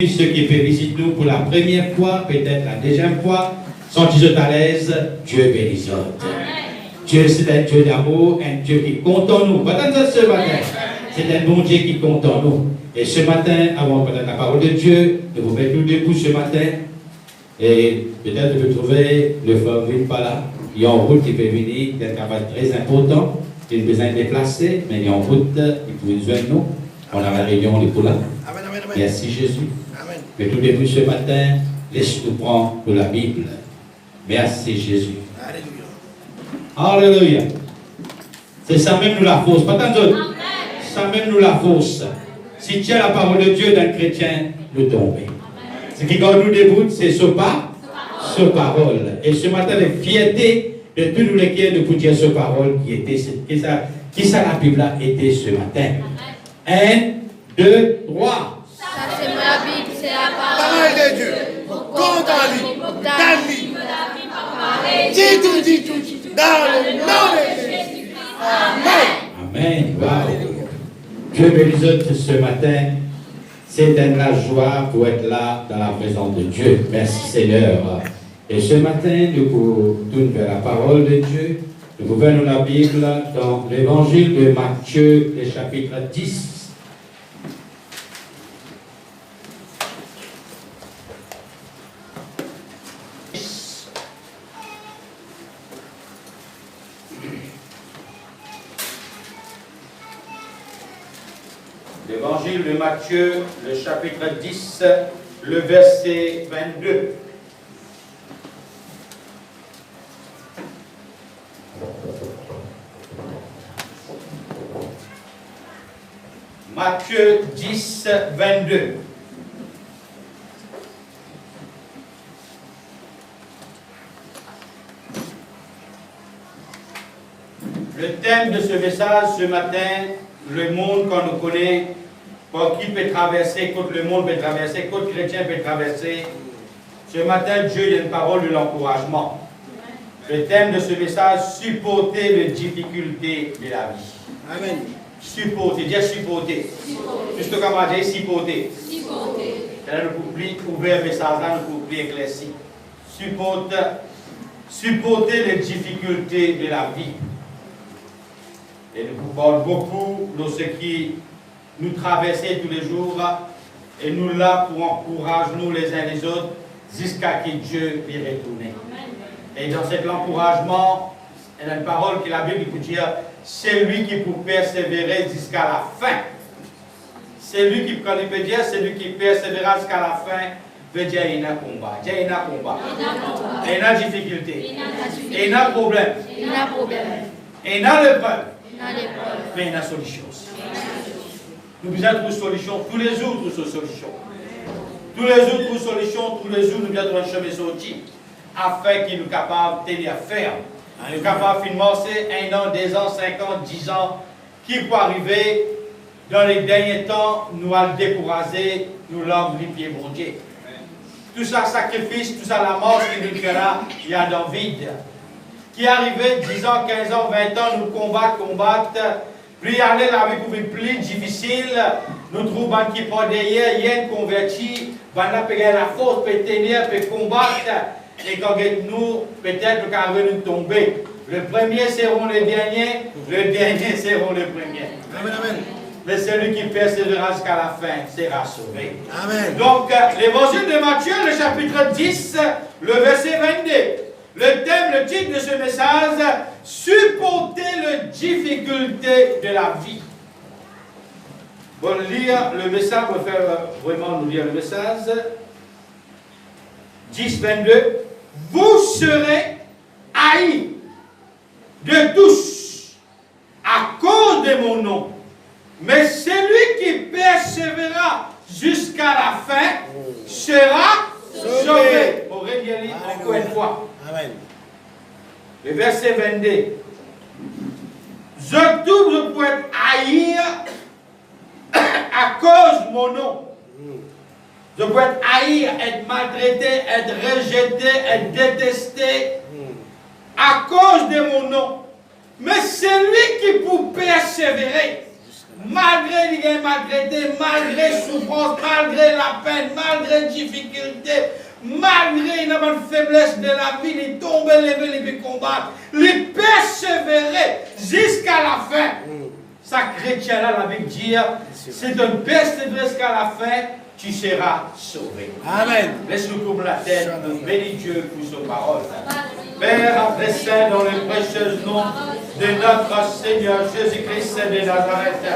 Ceux qui fait visite nous pour la première fois, peut-être la deuxième fois, sentez-vous à l'aise, Dieu bénisse. Dieu, c'est un Dieu d'amour, un Dieu qui compte en nous. Pas ce matin, c'est un bon Dieu qui compte en nous. Et ce matin, avant de la parole de Dieu, nous vous mettons debout ce matin. Et peut-être vous trouver le frère Vilpala, il y a en route qui peut venir, c'est un travail très important. Il a besoin de déplacer, mais il est en route, il peut nous joindre nous. On a la réunion, on est pour là. Merci Jésus. Mais tout début ce matin, laisse-nous prendre de la Bible. Merci Jésus. Alléluia. C'est ça même nous la force. Pas tant d'autres. Ça même nous la force. Si tu as la parole de Dieu d'un chrétien, nous tomber. Ce qui garde nous debout, c'est ce parole. Et ce matin, la fierté de tous nous les qui de vous dire ce parole qui ça la Bible a été ce matin. 1, 2, 3. Ça c'est ma Bible, c'est la parole de Dieu. Compte en lui, dans lui. Dis tout, dans le nom de Jésus. Amen. Amen. Wow. Dieu bénisse ce matin. C'est la joie pour être là dans la présence de Dieu. Merci Seigneur. Et ce matin, nous tournons vers la parole de Dieu. Nous pouvons la Bible dans l'évangile de Matthieu, le chapitre 10. L'évangile de Matthieu, le chapitre 10, le verset 22. Matthieu 10, 22. Le thème de ce message ce matin, le monde qu'on nous connaît, pour qui peut traverser, quand le monde peut traverser, quand le chrétien peut traverser. Ce matin, Dieu, il y a une parole de l'encouragement. Le thème de ce message, supporter les difficultés de la vie. Amen. Supporter, dire supporter. Juste comme on dit, supporter. Supporter. Là, nous pouvons plus ouvrir le message, là, nous pouvons plus éclaircir. Supporter les difficultés de la vie. Et nous parlons beaucoup de ce qui nous traverse tous les jours. Et nous là pour encourager nous les uns les autres jusqu'à ce que Dieu y retourne. Et dans cet encouragement, il y a une parole que la Bible peut dire, c'est lui qui peut persévérer jusqu'à la fin. C'est lui qui peut dire, c'est lui qui persévérera jusqu'à la fin, veut dire il y a un combat. Il y a un combat. Il y a une difficulté. Il y a un problème. Il y a l'épreuve. Mais il y a une solution. Nous devons trouver une solution. Tous les jours, nous trouvons une solution. Tous les jours, nous trouvons une solution. Tous les jours, nous devons trouver un chemin sorti afin qu'il nous capable de tenir ferme. Nous sommes capables de financer 1 an, 2 ans, 5 ans, 10 ans, qui peut arriver dans les derniers temps, nous allons décourager, nous l'homme les pieds mon Dieu. Tout ça sacrifice, tout ça la mort qui nous fera, il y a dans le vide. Qui arrivait 10 ans, 15 ans, 20 ans, nous combattre. Puis aller la vie pour une plus difficile, nous trouvons qui pas derrière, il y a une convertie, va payer la force, peut tenir, peut combattre. Et quand nous, peut-être nous allons nous tomber. Le premier seront les derniers, le dernier seront les premiers. Amen, amen. Mais celui qui persévérera jusqu'à la fin sera sauvé. Amen. Donc, l'évangile de Matthieu, le chapitre 10, le verset 22. Le thème, le titre de ce message, supporter les difficultés de la vie. Bon, lire le message, on va faire vraiment nous lire le message. 10, 22. Vous serez haïs de tous à cause de mon nom. Mais celui qui persévérera jusqu'à la fin sera sauvé. On relit encore une fois. Amen. Le verset 22. Je double pour être haï à cause de mon nom. Je peux être haï, être maltraité, être rejeté, être détesté à cause de mon nom. Mais celui qui peut persévérer malgré les malgré malgré souffrance, malgré la peine, malgré difficulté, malgré une faiblesse de la vie, il tombe, lever, les combattre, les persévérer jusqu'à la fin. Ça, chrétien-là, la Bible dit, c'est de persévérer jusqu'à la fin, tu seras sauvé. Amen. Laisse-nous comme la tête, nous bénis Dieu pour sa parole. Père, après ça, dans le précieux nom de notre Seigneur Jésus-Christ de Nazareth,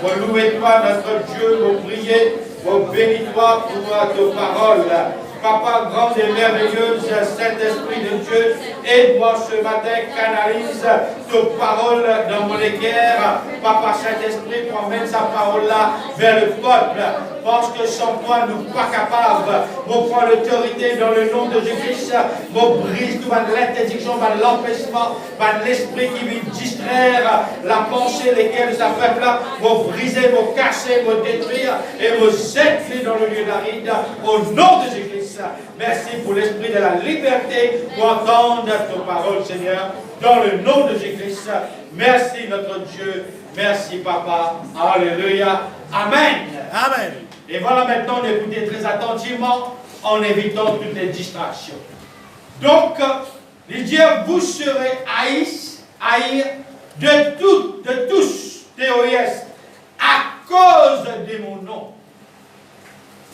pour louer toi, notre Dieu, pour prier, pour bénir toi pour ta parole. Papa, grande et merveilleuse, Saint-Esprit de Dieu, aide-moi ce matin, canalise ta parole dans mon équerre. Papa, Saint-Esprit, promène sa parole-là vers le peuple, parce que sans toi, nous ne sommes pas capables. On prend l'autorité dans le nom de Jésus-Christ, on brise toute l'interdiction, l'empêchement, l'esprit qui vient distraire la pensée, lesquelles ça fait là, on briser, on casser, on détruire, et on jeter dans le lieu d'aride, au nom de Jésus-Christ. Merci pour l'esprit de la liberté pour entendre ta parole, Seigneur, dans le nom de Jésus-Christ. Merci, notre Dieu. Merci, Papa. Alléluia. Amen. Amen. Et voilà maintenant d'écouter très attentivement en évitant toutes les distractions. Donc, il dit, vous serez haïs de tous, TOS, à cause de mon nom.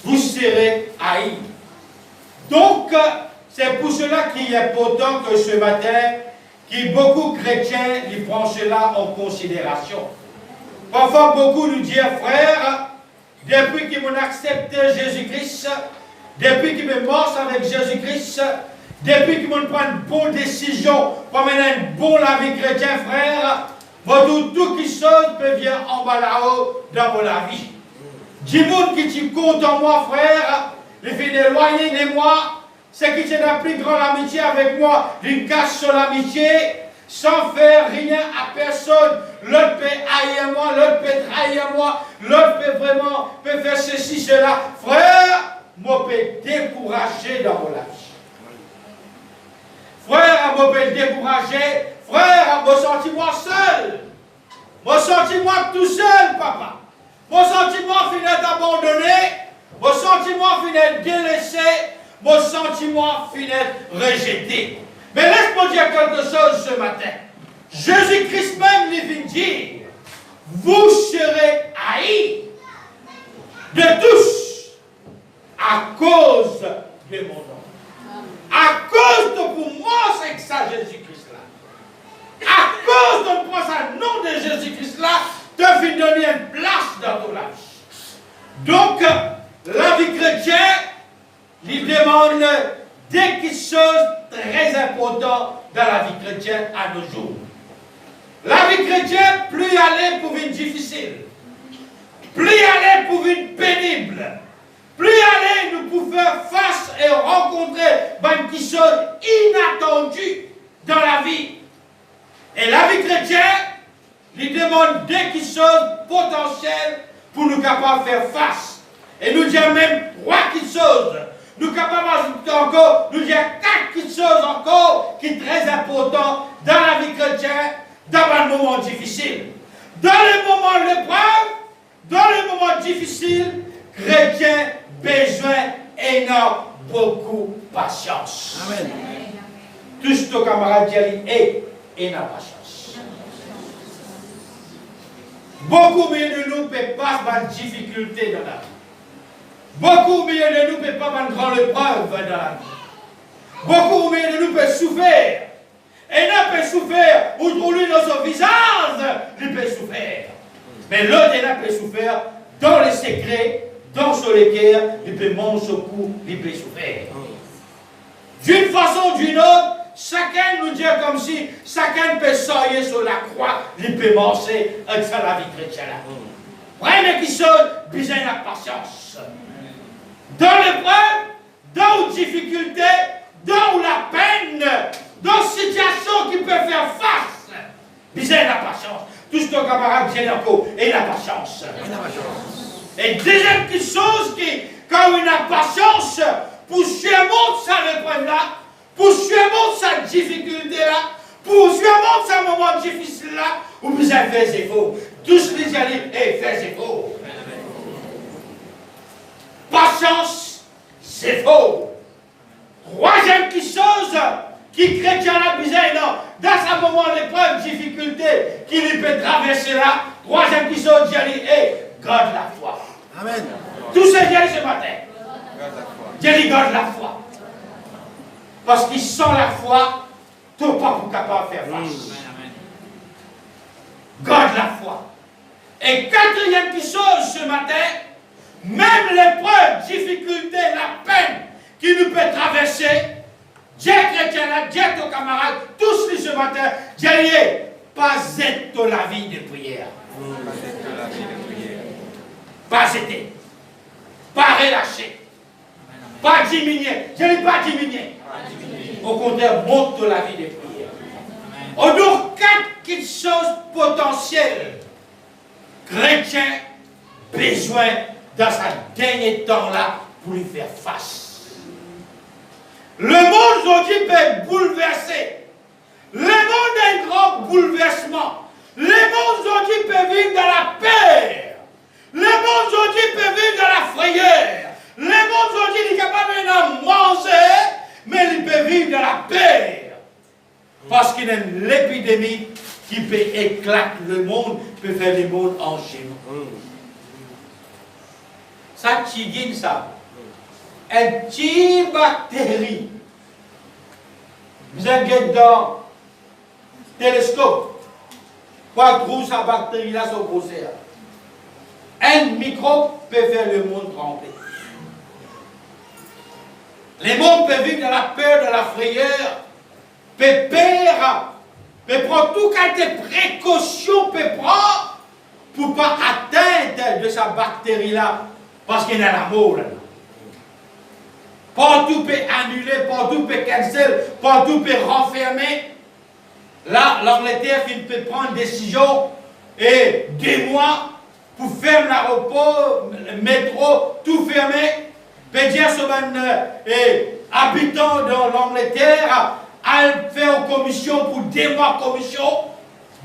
Vous serez haïs. Donc, c'est pour cela qu'il est important que ce matin, que beaucoup de chrétiens ils prennent cela en considération. Parfois, beaucoup nous disent, frère, depuis qu'ils m'ont accepté Jésus-Christ, depuis qu'ils me marchent avec Jésus-Christ, depuis qu'ils m'ont pris une bonne décision pour mener une bonne la vie chrétienne, frère, tout qui chose peut venir en bas là-haut dans la vie. Du monde qui tu compte en moi, frère, les filles éloignées de moi, c'est qui tient la plus grande amitié avec moi, une cache sur l'amitié, sans faire rien à personne. L'autre peut haïr moi, l'autre peut trahir moi, l'autre peut faire ceci, cela. Frère, moi peut décourager dans mon vie. Frère, moi peut décourager. Frère, moi senti-moi seul. Moi senti-moi tout seul, papa. Mon sentiment finit abandonné. Mon sentiment finit délaissé. Mon sentiment finit rejeté. Mais laisse-moi dire quelque chose ce matin. Jésus-Christ même lui vient dire, vous serez haïs de tous à cause de mon nom. À cause de pour moi, c'est que ça Jésus-Christ là. À cause de moi, ça nom de Jésus-Christ là, te fait donner une place dans ton vie. Donc, la vie chrétienne, il demande des choses très importantes dans la vie chrétienne à nos jours. La vie chrétienne, plus elle est pour une difficile, plus elle est pour une pénible, plus elle est nous pour faire face et rencontrer des choses inattendues dans la vie. Et la vie chrétienne, il demande des choses potentielles pour nous capables de faire face. Et nous disons même 3 choses. Nous sommes capables encore, nous dire 4 choses encore qui sont très importantes dans la vie chrétienne, dans les moments difficiles. Dans les moments d'épreuve, dans les moments difficiles, chrétiens besoin énorme, beaucoup de patience. Amen. Tous nos camarades disent et la patience. Beaucoup de nous ne peuvent pas avoir de difficultés dans la vie. Beaucoup de nous ne peuvent pas avoir de grande épreuve dans la vie. Beaucoup de nous peuvent souffrir. Et nous peut souffrir, ou trouver dans son visage, il peut souffrir. Mais l'autre, il peut souffrir dans les secrets, dans son équerre, il peut manger son cou, il peut souffrir. D'une façon ou d'une autre, chacun nous dit comme si chacun peut sortir sur la croix, il peut manger avec ça la vie chrétienne. Première qui sonne, besoin de la patience. Dans l'épreuve, dans les difficultés, dans la peine, dans la situation qui peut faire face, besoin de la patience. Tous nos camarades disent encore, et la patience. Et deuxième chose qui, quand on a patience, pour surmonter sa épreuve-là, pour surmonter sa difficulté-là, pour surmonter sa moment difficile-là, on besoin de faire des efforts. Tous les alliés, et c'est faux. Patience, c'est faux. Troisième chose qui chrétien la misère, non. Dans ce moment, l'épreuve, difficulté qui lui peut traverser là, troisième chose, j'ai dit, garde la foi. Amen. Tous ces gens ce matin, j'ai dit, garde la foi. Parce qu'ils sont la foi, tout pas pour capable de faire face. Garde la foi. Et quatrième chose ce matin, même l'épreuve, difficulté, la peine qui nous peut traverser, Dieu chrétien, Dieu ton camarade, tous les ce matin, Dieu pas être la vie de prière. Pas été. Pas relâcher. Pas diminuer. Je ne dis pas diminuer. Au contraire, monte la vie de prière. On a quatre choses potentielles. Chrétien, besoin dans ce dernier temps-là pour lui faire face. Le monde aujourd'hui peut être bouleversé. Le monde est un grand bouleversement. Le monde aujourd'hui peut vivre dans la peur. Le monde aujourd'hui peut vivre dans la frayeur. Le monde aujourd'hui est capable de manger, mais il peut vivre dans la peur. Parce qu'il y a l'épidémie qui peut éclater le monde, peut faire le monde en géant. Ça tigine ça. Un petit bactérie. Vous êtes dans le télescope. Quoi trouve sa bactérie là sur le océan. Un microbe peut faire le monde trembler. Les mondes peuvent vivre dans la peur, dans la frayeur, peut perdre, peut prendre tout cas de précautions, peut prendre pour ne pas atteindre de sa bactérie là, parce qu'il y a l'amour là. Partout peut annuler, partout peut cancel, partout peut renfermer. Là, l'Angleterre peut prendre une décision et 2 mois pour fermer l'aéroport, le métro, tout fermé. Peut dire sur habitants de l'Angleterre à faire une commission pour 2 mois commission,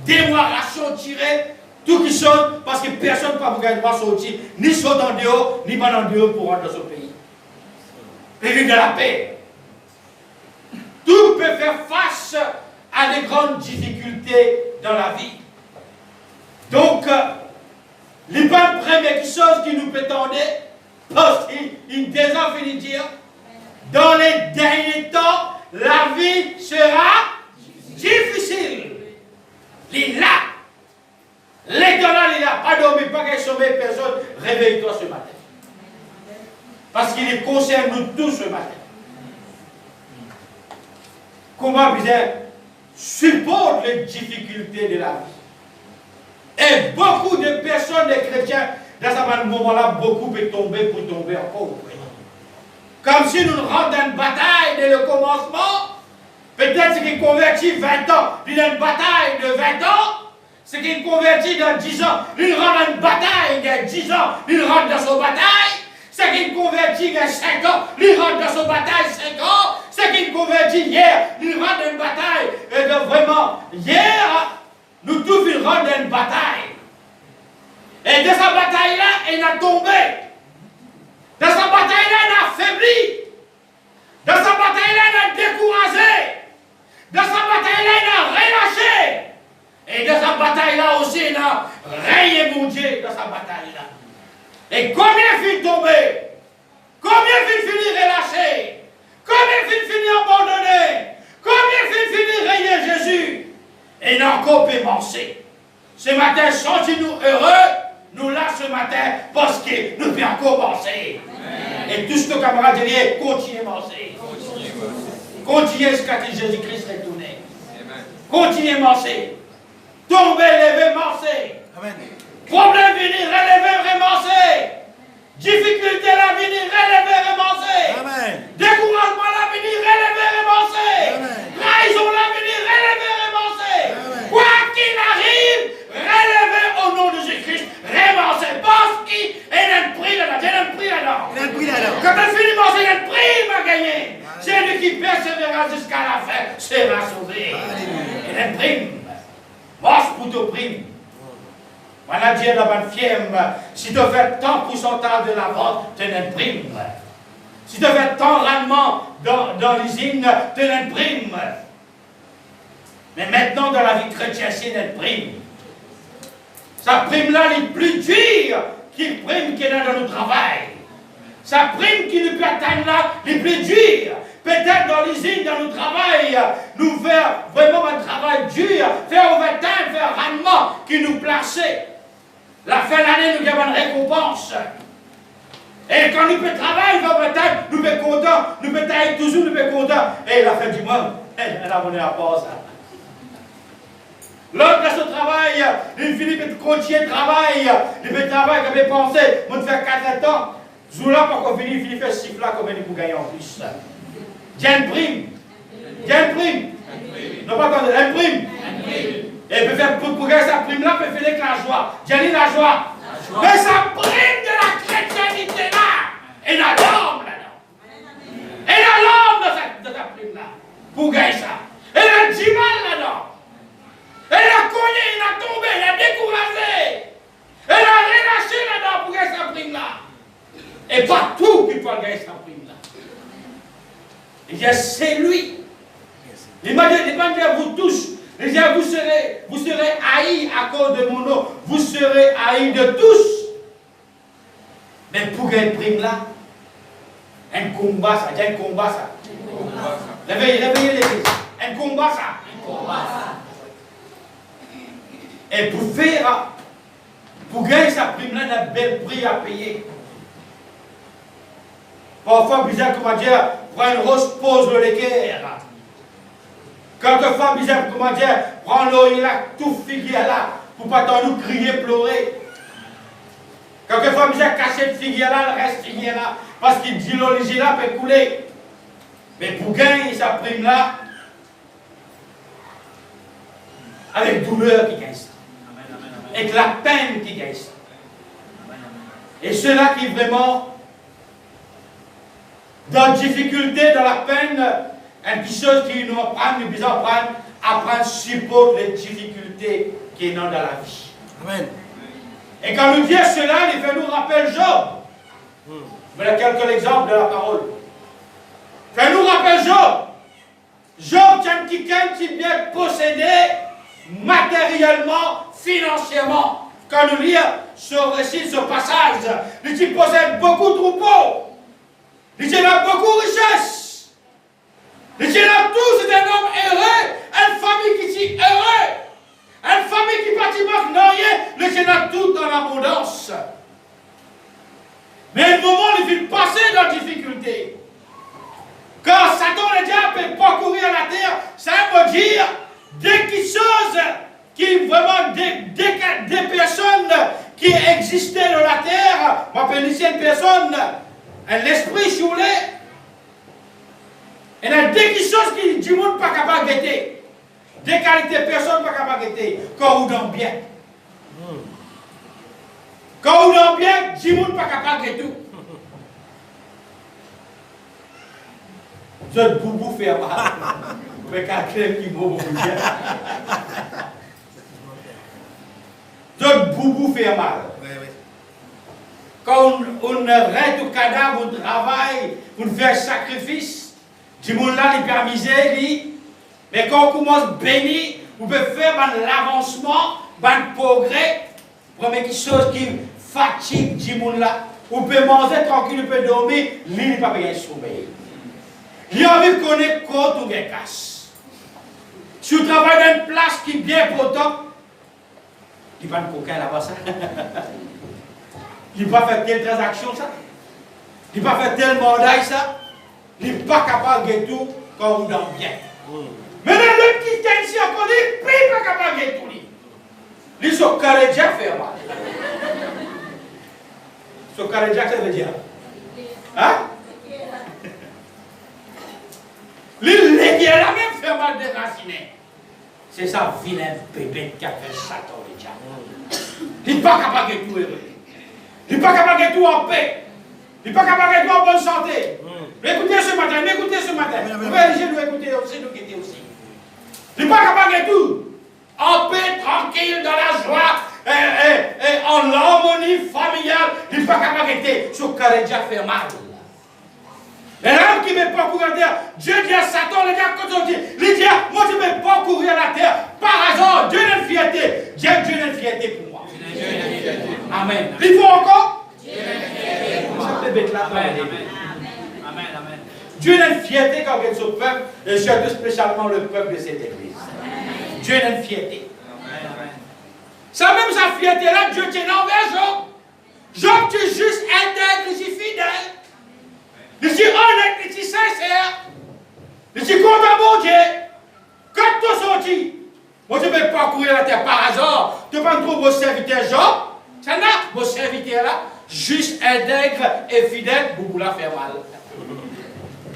2 mois ration tirée, tout qui sonne parce que personne ne peut pas sortir, ni sortir en dehors, ni pas en dehors pour rentrer dans ce pays. Et vivre de la paix. Tout peut faire face à des grandes difficultés dans la vie. Donc, les pas première chose qui nous peut tendre, parce qu'il déjà fini de dire, dans les derniers temps, la vie sera difficile. Il est là. L'éternel est là. Pas dormir, pas qu'elle sauve personne. Réveille-toi ce matin. Parce qu'il concerne nous tous ce matin. Comment vous supporte les difficultés de la vie. Et beaucoup de personnes, des chrétiens, dans ce moment-là, beaucoup peuvent tomber pour tomber encore. Comme si nous rentrons dans une bataille dès le commencement. Peut-être ce qui convertit 20 ans, il y a une bataille de 20 ans. Ce qui convertit dans 10 ans, il rentre dans une bataille de 10 ans, il rentre dans son bataille. Ce qui convertit il y a 5 ans, il rentre dans son bataille 5 ans. Ce qui convertit hier, il rentre dans une bataille. Et donc vraiment, hier, nous tous, il rentre dans une bataille. Et de sa bataille-là, il a tombé. Dans sa bataille-là, il a affaibli. Dans sa bataille-là, il a découragé. Dans sa bataille-là, il a relâché. Et dans sa bataille-là aussi, il a rayé mon Dieu dans sa bataille-là. Et combien fit tomber? Combien fit finir relâché? Combien fit finir abandonné? Combien fit finir rayer Jésus? Et il a encore pu marcher. Ce matin, sentez-nous heureux, nous là ce matin, parce que nous pouvons encore marcher. Et tous nos camarades disent, continuez à marcher. Continuez jusqu'à ce que Jésus-Christ retourne. Continuez à marcher. Tomber, lever, marcher. Amen. Problème venir, relever, remarcher. Difficulté la venir, relever, remarcher. Amen. Découragement la venir, relever, remarcher. Trahison la venir, relever, remarcher. Quoi qu'il arrive, relever au nom de Jésus-Christ, remarcher. Parce qu'il y a un prix là-dedans. Il y a un prix là-dedans. Il y a un prix là-dedans. Quand on finit de marcher, il y a un prix à gagner. Celui qui persévérera jusqu'à la fin sera sauvé. Il y a un prix. Marche pour te prime. Manager dans une firme, si tu fais tant pourcentage de la vente, tu l'imprimes. Si tu fais tant rendement dans l'usine, tu l'imprimes. Mais maintenant, dans la vie chrétienne, c'est une prime. Sa prime-là, elle est plus dure qu'une prime qui est dans notre travail. Sa prime qui nous peut atteindre là, elle est plus dure. Peut-être dans l'usine, dans notre travail, nous faire vraiment un travail dur, faire overtime, faire un rendement qui nous plaçait. La fin de l'année, nous avons une récompense. Et quand nous pouvons travailler, overtime, nous pouvons content, nous pouvons travailler toujours, nous pouvons content. Et la fin du mois, elle a abonné à part ça. L'autre reste au travail, il finit de continuer le travail, il fait le travail comme il pensait, on fait 4 ans. Jour-là, quand on finit, il finit de faire 6 là, combien il peut gagner en plus. Il y a une prime. Il y a une prime. Non, pas attendre, une prime. Et il peut faire pour gagner sa prime-là, il peut faire avec la joie. J'ai dit la joie. Mais sa prime de la chrétienté là, et la norme là-dedans. Et la norme de sa prime-là, pour gagner ça. Et la 10 mal là-dedans. Elle a cogné, elle a tombé, elle a découragé. Elle a relâché là-dedans pour gagner sa prime-là. Et pas tout qui peut gagner sa prime-là. Il dit, c'est lui. Il m'a dit, vous tous, il dit, vous serez haïs à cause de mon nom. Vous serez haïs de tous. Mais pour gagner une prime-là, un combat ça, il y a un combat ça. Réveillez l'église. Un combat ça. Et pour gagner sa prime-là, il y a un bel prix à payer. Parfois, bizarre, comment dire, prend une rose, pose le l'équerre. Quelquefois, bizarre, comment dire, prend l'oreiller là, tout figuier là, pour pas tant nous crier, pleurer. Quelquefois, bizarre, cacher le figuier là, le reste figuier là, parce qu'il dit l'origine là peut couler. Mais pour gagner sa prime-là, avec douleur qui gagne ça. Avec la peine qui gagne ça. Et ceux-là qui vraiment, dans la difficulté, dans la peine, quelque chose qui nous apprend, nous besoin apprendre à supporter les difficultés qui sont dans la vie. Amen. Et quand nous disons cela, il fait nous rappeler Job. Voilà quelques exemples de la parole. Fait nous rappeler Job. Job, c'est quelqu'un qui est bien possédé matériellement, financièrement. Quand nous lisons ce récit, ce passage, il possède beaucoup de troupeaux. Il a beaucoup de richesses. Il a tout, c'est un homme heureux, une famille qui est heureuse. Une famille qui pratiquement n'a rien, il a tout dans l'abondance. Mais à un moment, il vient passer dans la difficulté. Quand Satan, le diable, peut parcourir la terre, ça veut dire des choses qui vraiment, des personnes qui existaient dans la terre, on appelle ici une personne, l'esprit choulé, et il y a des choses qui du monde pas capable de guetter. Des qualités personne pas capable de guetter. Quand on dans bien. Quand on dans bien, du monde pas capable de tout. Je boubou fait mal. Mais quelqu'un qui boubou bien. Je boubou fait mal. Quand on reste au cadavre, on travaille, on fait sacrifice, du monde là, il peut amuser, mais quand on commence à bénir, on peut faire l'avancement, un progrès, première chose qui fatigue du monde là, on peut manger tranquille, on peut dormir, lui, il ne peut pas bien sommeil. Il a envie de connaître quoi tout les casse. Si on travaille dans une place qui est bien potent, il va de coquin là-bas ça. Il n'a pas fait telle transaction, ça. Il n'a pas fait tel mandat, ça. Il n'est pas capable de tout quand on donne bien. Mais l'autre qui est ici encore, il n'est pas capable de tout. Il se carré déjà faire mal. Ce carré déjà, ça veut dire. Hein? Il est la même faire mal déraciné. C'est ça, vilain bébé qui a fait Satan déjà. Il n'est pas capable de tout heureux. Il n'est pas capable de tout en paix. Il n'est pas capable de tout en bonne santé. Écoutez ce matin, écoutez ce matin. Vous pouvez nous écouter aussi, nous quitter aussi. Il n'est pas capable de tout. En paix, tranquille, dans la joie, pas capable d'arrêter sur carré déjà fait mal. Les âmes qui ne veulent pas courir à terre, Dieu dit à Satan, les gars, quand on dit, il dit, moi je ne veux pas courir à la terre, par hasard, Dieu n'a une fierté. Dieu n'a une fierté pour moi. Amen. Il faut encore Dieu n'a une fierté pour moi. Amen. Dieu n'a une fierté quand il regarde son peuple, et surtout spécialement le peuple de cette église. Dieu n'a une fierté. Ça même sa fierté-là, Dieu tient envers Job. Job, tu es juste intègre, tu es fidèle. Je suis honnête, je suis sincère. Je suis content, mon Dieu. Quand tu es sorti, moi je ne vais pas courir la terre par hasard. Tu ne vas pas trouver vos serviteurs Job. Ça n'a, vos serviteurs là, juste intègre et fidèle, vous la faire mal.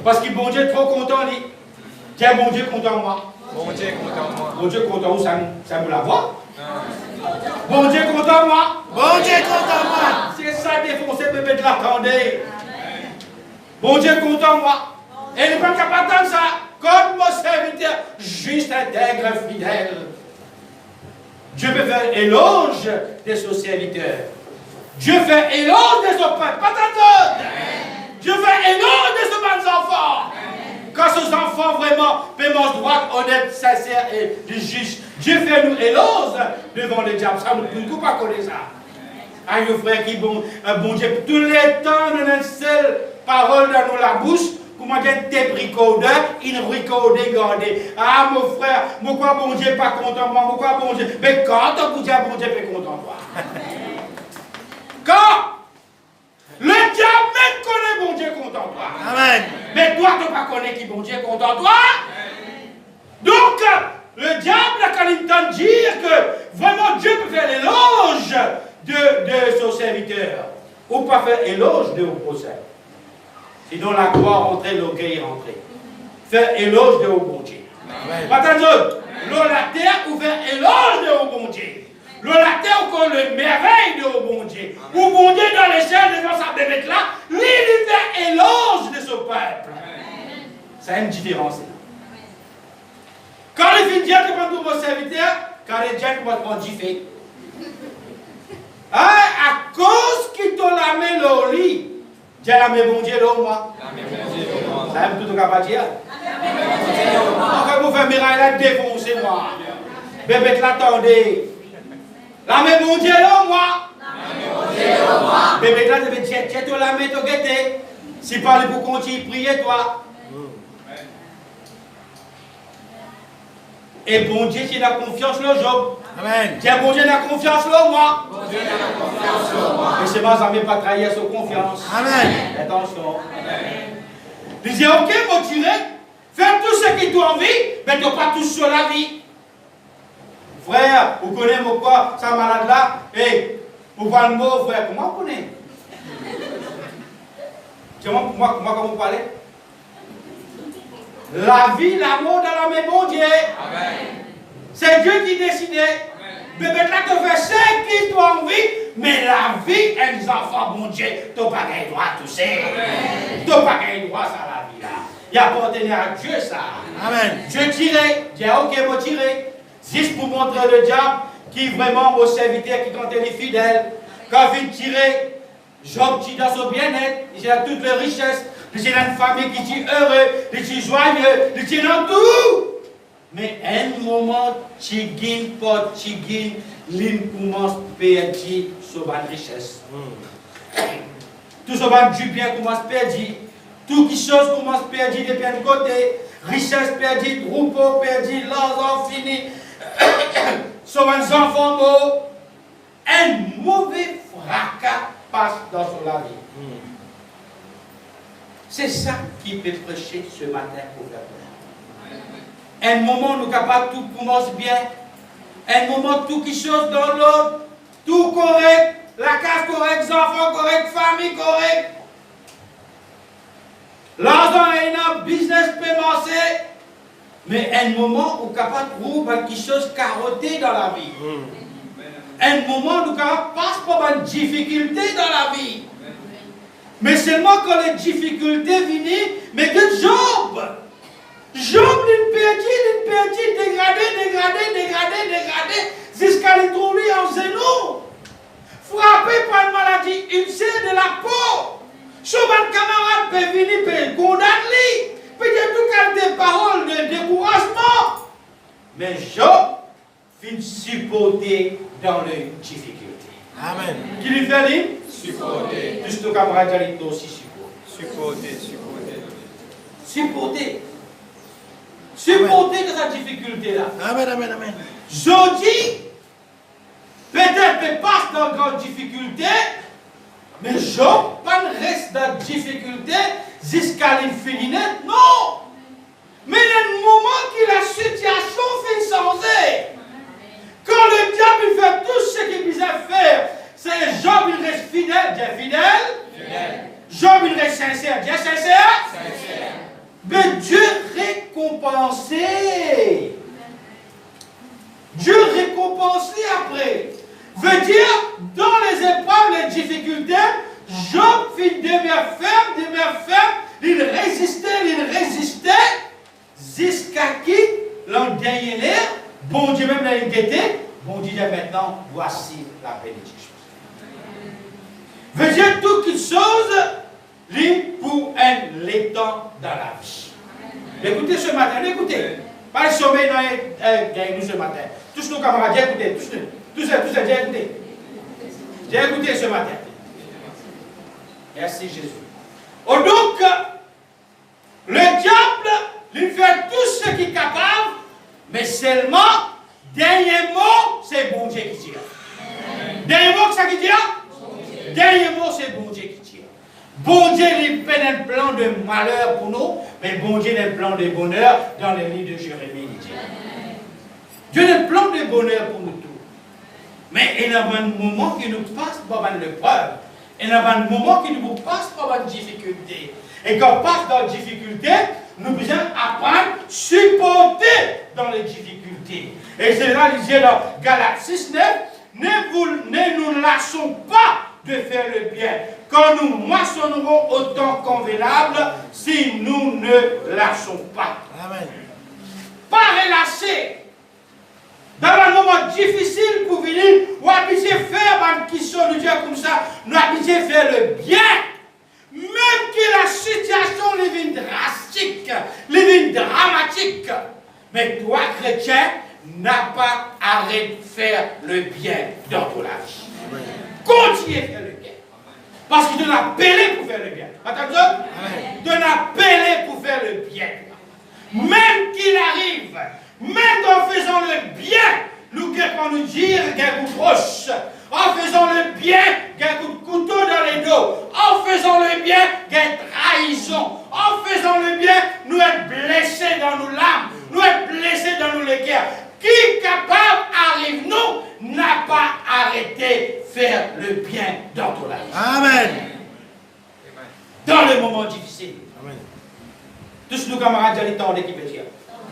Parce que mon Dieu est trop content, lui. Tiens, mon Dieu content moi. Bon Dieu content moi. Mon Dieu content où ça me la voit. Bon Dieu content moi. Bon Dieu content moi. C'est ça défoncer, bébé de l'attendez. Bon Dieu content moi. Et il n'est pas capable d'entendre ça. Comme mon serviteur, juste intègre, fidèle. Dieu peut faire éloge de son serviteur. Dieu fait éloge de son peuple. Pas d'entendre. Dieu fait éloge de ses bonnes enfants. Quand ses enfants vraiment paiement droit, honnête, sincère et juste, Dieu fait nous éloge devant le diable. Ça, nous ne pouvons pas connaître ça. Ah, nos frères qui bon Dieu, tous les temps, nous avons une seule parole dans nous la bouche. Comment dire, t'es bricodeur, il bricode, gardé. Ah, mon frère, pourquoi bon Dieu pas content de moi, pourquoi bon Dieu. Mais quand on vous dit, bon Dieu est content de toi. Quand le diable même connaît bon Dieu content de toi. Amen. Mais toi, tu ne pas connais qui bon Dieu est content de toi. Donc, le diable, quand il t'entend dire que vraiment Dieu peut faire l'éloge de son serviteur, ou pas faire éloge de vos prochains. Sinon, la gloire rentrer, l'orgueil rentrer. Faire éloge de vos bon Dieu. Pas attention, l'eau la terre, ou faire éloge de vos bon Dieu. L'eau la terre, ou qu'on le merveille de vos bon Dieu. Ou bon Dieu dans les ciels, devant sa bébête là, lui, il fait éloge de son peuple. Ça a une différence. Quand il finit de prendre tous vos serviteurs, quand les gens vont prendre du fait. À cause qu'ils t'ont lamé le lit, Dieu l'a mis bon Dieu là, moi. Ça aime tout le cas pas dire. Quand vous faites miracle, là, défoncez moi. Bébé, l'attendez. La main bon Dieu là, moi. Bébé, là, tu la main, tu guetter. Si parle pour continuer de prier, toi. Et bon Dieu, tu as confiance le Job. Amen. Tiens, bon Dieu, tu as confiance le moi. Bon Dieu a confiance en moi. Et c'est moi, ça ne pas trahir sa confiance. Amen. Attention. Il dit, ok, mon tiré, fais tout ce qui t'a envie, mais tu n'as pas tout sur la vie. Frère, vous connaissez pourquoi ça malade là? Et vous parlez le mot, frère, comment vous connaissez? Comment vous parlez? La vie, l'amour dans la main, mon Dieu. C'est Dieu qui décidait. Bébé, là, tu fais ce qui t'a envie, mais la vie, et les enfants, mon Dieu, tu n'as pas gagné droit à tout ça. Tu n'as pas gagné droit à ça, la vie là. Il appartenait à Dieu, ça. Amen. Dieu tirait. Dieu a ok, moi tirer. Juste pour montrer le diable qui vraiment au serviteur qui quand il est fidèle. Quand il tire, Job tire dans son bien-être, il a toutes les richesses, il a une famille qui est heureuse, il est joyeux, il est dans tout. Mais à un moment, tu gagnes pas, tu gagnes, il commence à perdre sur la richesse. Tout ce du bien commence à perdre. Tout qui chose commence à perdre de bien côté. Richesse perdue, troupeau perdu, l'argent fini. Sur un enfant mort. Un mauvais fracas passe dans son la vie. C'est ça qui peut prêcher ce matin pour faire peur. Un moment, nous capables, tout commence bien. Un moment, tout qui chose dans l'autre. Tout correct. La case correcte, les enfants corrects, famille correcte. L'argent est un business peut marcher. Mais un moment, nous capable de trouver quelque chose carotté dans la vie. Un moment, nous capable de passer par une difficulté dans la vie. Mais seulement quand les difficultés viennent, mais que Job, il perdit, dégradé, jusqu'à le trouver en zéro. Frappé par une maladie dit, ulcère de la peau. Son camarade peut venir, peut condamner, peut-être tout cas des paroles de découragement. Mais Job finit supporter dans les difficultés. Amen. Qui lui fait dire? Supporter. Juste le camarade, il doit aussi supporter. Supporter. Supporter de sa difficulté-là. Amen, amen, amen. Je dis, peut-être qu'il passe dans de grandes difficultés, mais Job pas reste dans la difficulté jusqu'à l'infini. Non! Mais le moment que la situation fait changer, quand le diable il fait tout ce qu'il visait faire, c'est Job il reste fidèle, Dieu fidèle. Job il reste sincère, Dieu sincère. Mais Dieu récompensé. Dieu récompensé après. Veut dire, dans les épreuves, les difficultés, Job fit demeure ferme, il résistait, jusqu'à qui, l'an dernier, bon Dieu même l'a guetté, bon Dieu dit maintenant, voici la bénédiction. Veut dire, toutes choses, pour un l'étang dans la vie. Écoutez ce matin, écoutez. Pas le sommeil dans nous ce matin. Tous nos camarades, écoutez, tous écoutez. J'ai écouté ce matin. Merci Jésus. Oh, donc, le diable, il fait tout ce qu'il est capable, mais seulement, dernier mot, c'est bon Dieu qui tire. Dernier mot, c'est ça qui tire? Dernier mot, c'est bon Dieu qui tire. Bon Dieu, il fait un plan de malheur pour nous, mais bon Dieu, il a un plan de bonheur dans les livres de Jérémie. Dieu a un plan de bonheur pour nous tous. Mais il y a un moment qui nous passe par l'épreuve. Il y a un moment qui nous passe par une difficulté. Et quand on passe dans la difficulté, nous devons apprendre à supporter dans les difficultés. Et c'est là, il dit dans Galates 6:9, ne nous lâchons pas de faire le bien, quand nous moissonnerons au temps convenable, si nous ne lâchons pas. Amen. Pas relâcher. Dans un moment difficile pour venir, ou habituer faire une question de Dieu comme ça, nous habituer faire le bien. Même que la situation devient drastique, devient dramatique. Mais toi, chrétien, n'as pas arrêté de faire le bien dans ton vie. Continuez à faire le bien. Parce que tu l'as appelé pour faire le bien. Attends, tu l'as appelé pour faire le bien. Même qu'il arrive, même en faisant le bien, nous pouvons nous dire qu'il y a un coup proche. En faisant le bien, il y a un coup de couteau dans les dos. En faisant le bien, il y a une trahison. En faisant le bien, nous sommes blessés dans nos larmes. Nous sommes blessés dans nos cœurs. Qui est capable arrive nous, n'a pas arrêté de faire le bien dans ton vie. Amen. Dans les moments difficiles. Amen. Tous nos camarades, j'ai le temps d'équipe dire.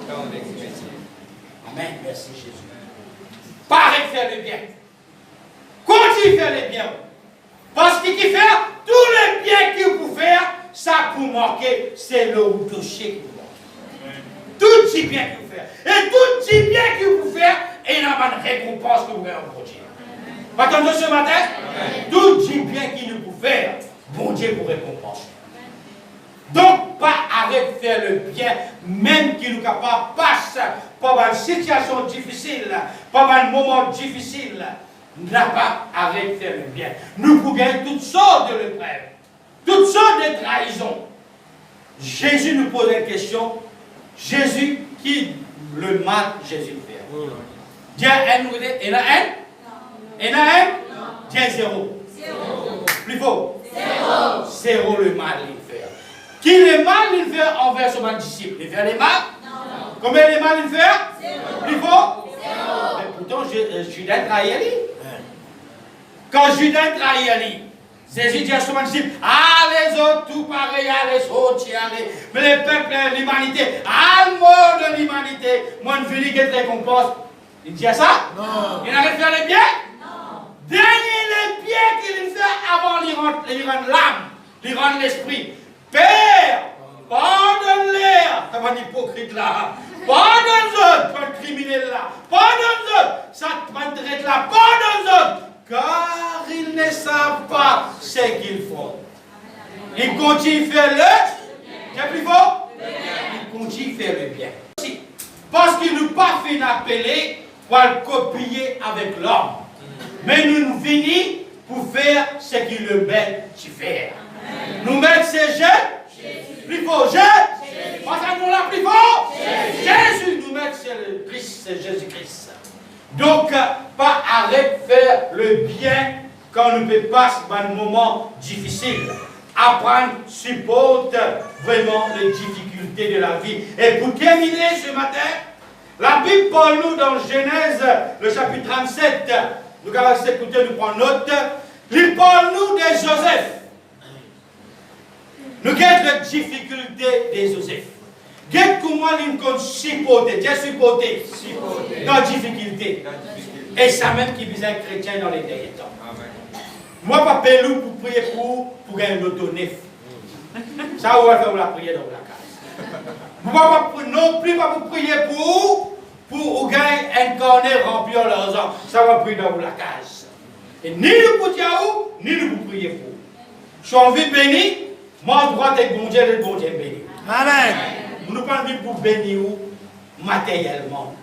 Amen. Merci Jésus. Pas arrêter de faire le bien. Continue à faire le bien. Parce qu'il fait tout le bien qu'il peut faire, ça pour marquer, c'est le toucher qu'il peut marquer. Tout ce bien qu'il peut faire. Et tout ce bien qu'il peut faire, et il y a une récompense que vous avez en Dieu. Attendez ce matin, tout ce bien qu'il nous peut faire, bon Dieu pour récompenser. Donc, pas arrêter de faire le bien, même qu'il nous capable passer par une situation difficile, par un moment difficile, n'a pas arrêté de faire le bien. Nous pouvons gagner toutes sortes de l'épreuves, toutes sortes de trahisons. Jésus nous pose une question. Jésus, qui le mal Jésus fait? Dieu un, il y en a un? Il y en a un? Dieu zéro. Plus fort. Zéro le mal il fait. Qui le mal il fait envers son disciple? Il fait le mal? Non. Combien le mal il fait? Plus fort? Mais pourtant, Judas trahit lui. Quand Judas trahit lui, Jésus dit à son disciple, ah les autres, tout pareil, à les autres, allez. Mais le peuple, l'humanité, ah le mot de l'humanité, moi je veux dire récompense. Il dit à ça? Non. Il n'arrête de faire le bien? Non. Dernier le bien qu'il fait avant il rend l'âme, il rend l'esprit. Père, pardonne-les, comme un hypocrite là. Pardonne-les, pas un criminel là. Pardonne-les, ça te traite là. Pardonne-les, car ils qu'ils ne savent pas ce qu'ils font. Ils continuent à faire le, c'est plus fort? Ils continuent à faire le bien. Parce qu'ils n'ont pas fait appeler pour le copier avec l'homme. Mais nous nous venons pour faire ce qu'il le met à faire. Nous mettons ces jeux, plus fort, jeux, nous la plus fort, Jésus, nous mettons c'est le Christ, c'est Jésus-Christ. Donc, pas arrêter de faire le bien quand on ne peut pas dans un moment difficile. Apprendre, supporte vraiment les difficultés de la vie. Et pour terminer ce matin, la Bible parle nous dans Genèse, le chapitre 37, nous allons écouter, nous prenons note, il parle nous de Joseph. Nous avons les difficultés de Joseph. Qu'est-ce comment il compte supporter, dans la difficulté. Et ça même qui vise un chrétien dans les derniers temps. Moi, pas pelou pour prier pour gagner l'auto-nef. Ça, on va faire la prière dans la case. Moi, non plus pas pour prier pour gagner un cornet rempli en l'argent. Ça va prier dans la case. Et ni nous pour Tiaou, ni nous pour prier pour. Je suis en vie béni, moi, droit et bon Dieu béni. Amen. Nous ne parlons pas pour bénir matériellement.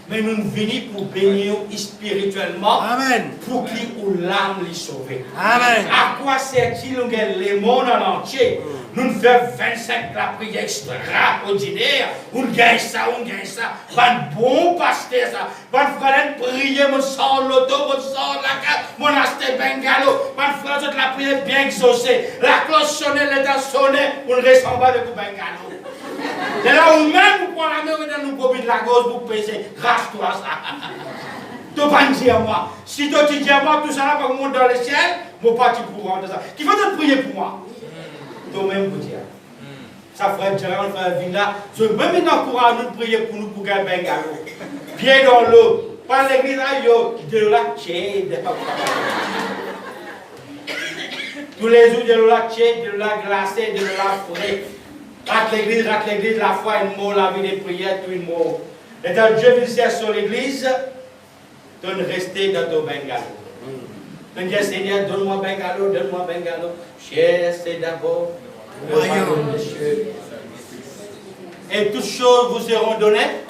Mais nous venons pour bénir spirituellement. Amen. Pour qu'il ou l'âme les sauver. Amen. À quoi sert-il le monde en entier? Nous faisons 25 la prière extraordinaire. On gagne ça, on gagne ça. Un bon pasteur, ça. Un frère prier, mon sang l'auto, mon sang la carte, mon acheté bengalo. Un frère de la prière bien exaucée. La cloche sonnait, l'état sonnait, on ne ressemble pas de tout bengalo. C'est là où même vous prenez la main et nous bobines de la gauche pour peser. Rache-toi ça. Tu vas pas dire à moi. Si tu dis à moi, tout ça là va monter dans le ciel, mon parti pour rendre ça. Qui va te prier pour moi? Toi-même pour dire. Ça ferait Gérard, frère Villa. Je veux même encourager nous prier pour nous pour gagner bengalo. Pied dans l'eau. Par l'église, de la tiède. Tous les jours, de la tiède, de la glacée, de la forêt. Rate l'église, la foi, une mot, la vie des prières, tout une mot. Et quand Dieu vient sur l'église, tu dois rester dans ton bengalo. Tu dis, Seigneur, donne-moi bengalo, donne-moi bengalo. Cherchez d'abord le royaume des cieux. Et toutes choses vous seront données.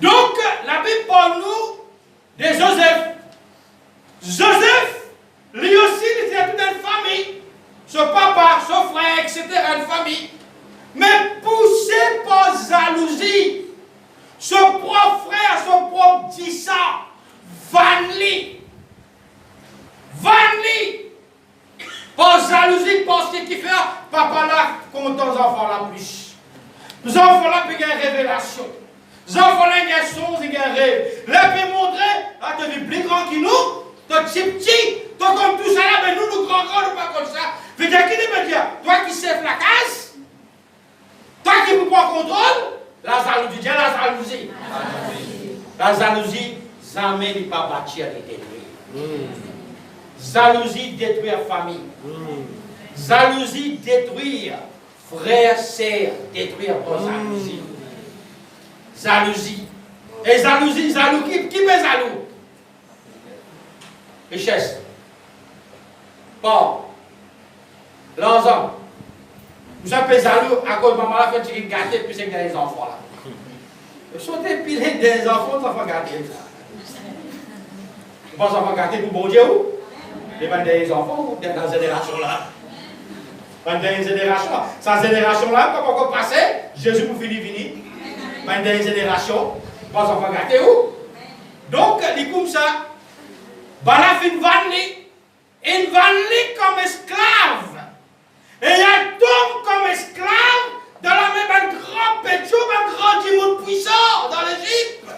Donc, la Bible parle nous de Joseph. Joseph, lui aussi, il était toute une famille. Son papa, son frère, etc., une famille. Mais poussé par jalousie, son propre frère, son propre petit sang, Vanli, par jalousie, parce qu'il fait, papa là, comme ton enfant là plus. Les enfants là, puis il y a une révélation. Les enfants là, il y a une chose, il y a un rêve. Là, il peut montrer, là, tu es plus grand que nous, tu es petit, tu es comme tout ça là, mais nous grands, nous pas comme ça. Veut dire qui veut dire, toi qui sais la case, toi qui ne prends contrôle, la jalousie, dis la jalousie. La jalousie, jamais n'est pas bâtir et détruire. Jalousie détruire la famille. Jalousie détruire frères, sœurs, détruire par jalousie. Jalousie. Et jalousie, qui met jaloux? Richesse. Bon. L'argent. Vous savez, jaloux à cause de maman a fait une gâtée, puis c'est des enfants là. Ils sont épilés des enfants, ça fait gâter. Vous pensez que ça va gâter pour bon Dieu ou? Les des enfants, dans la génération là. Dans la génération là. Cette génération là, pas encore passé, Jésus pour finir. Dans la génération, vous pensez que ça va gâter où? Donc, il est comme ça. Balaf une vanne comme esclave. Et il y a Tom comme esclave dans la même un grand pétio, un grand timon puissant dans l'Égypte.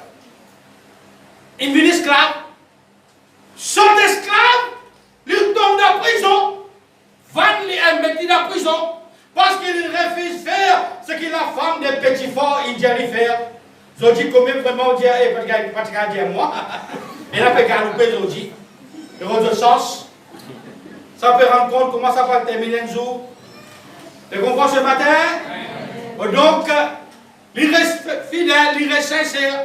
Il vit esclave. Son esclave, il tombe dans la prison. Van est mis dans la prison parce qu'il refuse de faire ce que la femme des petits forts il dit à faire. Je dis combien vraiment dire, parce qu'elle dit à moi. Et là, il a loupé, je dis. Le rôle de sens. Ça peut rendre compte comment ça va terminer un jour. Tu comprends ce matin? Donc, il reste fidèle, il reste sincère.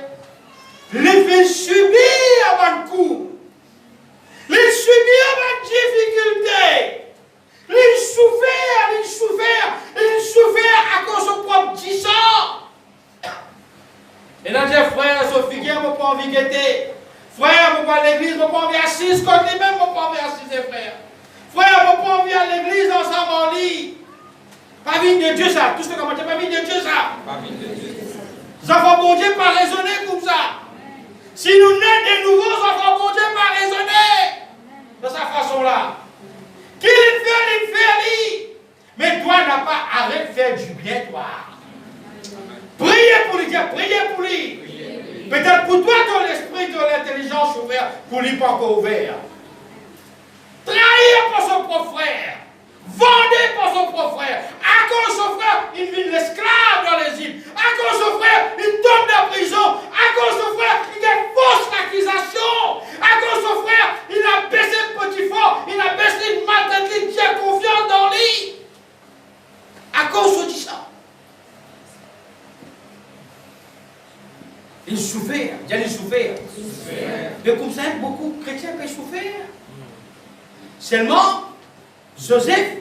Il fait subir un coup. guetter. Frère, vous pas à l'église, vous pas envie à 6, comme lui-même, vous pas envie à 6, frère. Frère, vous pas envie à l'église ensemble en lit. Pas vie de Dieu, ça. Tout ce que vous pas vie de Dieu, ça. Pas vie de Dieu. Les enfants bon Dieu pas raisonner comme ça. Si nous naissons de nouveaux enfants bon Dieu pas raisonner de sa façon-là. Qui il fait, mais toi n'a pas arrêté de faire du bien, toi. Priez pour lui, dire, priez pour lui. Peut-être pour toi, ton esprit, ton intelligence ouvert, pour lui pas encore ouvert. Trahir pour son propre frère. Vendez pour son propre frère. À cause de son frère, il vit l'esclave dans les îles. À cause de son frère, il tombe dans la prison. À cause de son frère, il a une fausse accusation. À cause de son frère, il a baissé le petit fort. Il a baissé une maltraitante qui a confiance dans lui. À cause de ça. Il souffert. Il a souffert. Mais comme ça, beaucoup de chrétiens peuvent souffrir. Seulement, Joseph,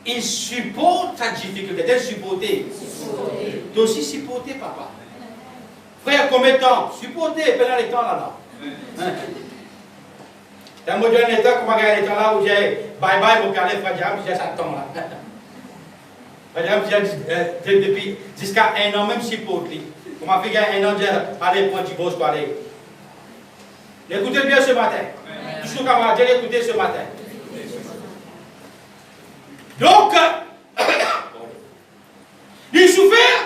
il supporte sa difficulté. T'es supporté. Tu aussi supporté, papa. Frère, combien de temps? Supporté, pendant les temps là. T'as un modèle de temps, comment regarder les temps là où j'ai bye bye pour garder frère Diam, j'ai ça temps là. Frère Diam, depuis jusqu'à un an, même supporté. Comment fait un an, j'ai allé prendre du boss pour aller. Écoutez bien ce matin. Toujours camarade, j'ai écouté ce matin. Donc, il souffert.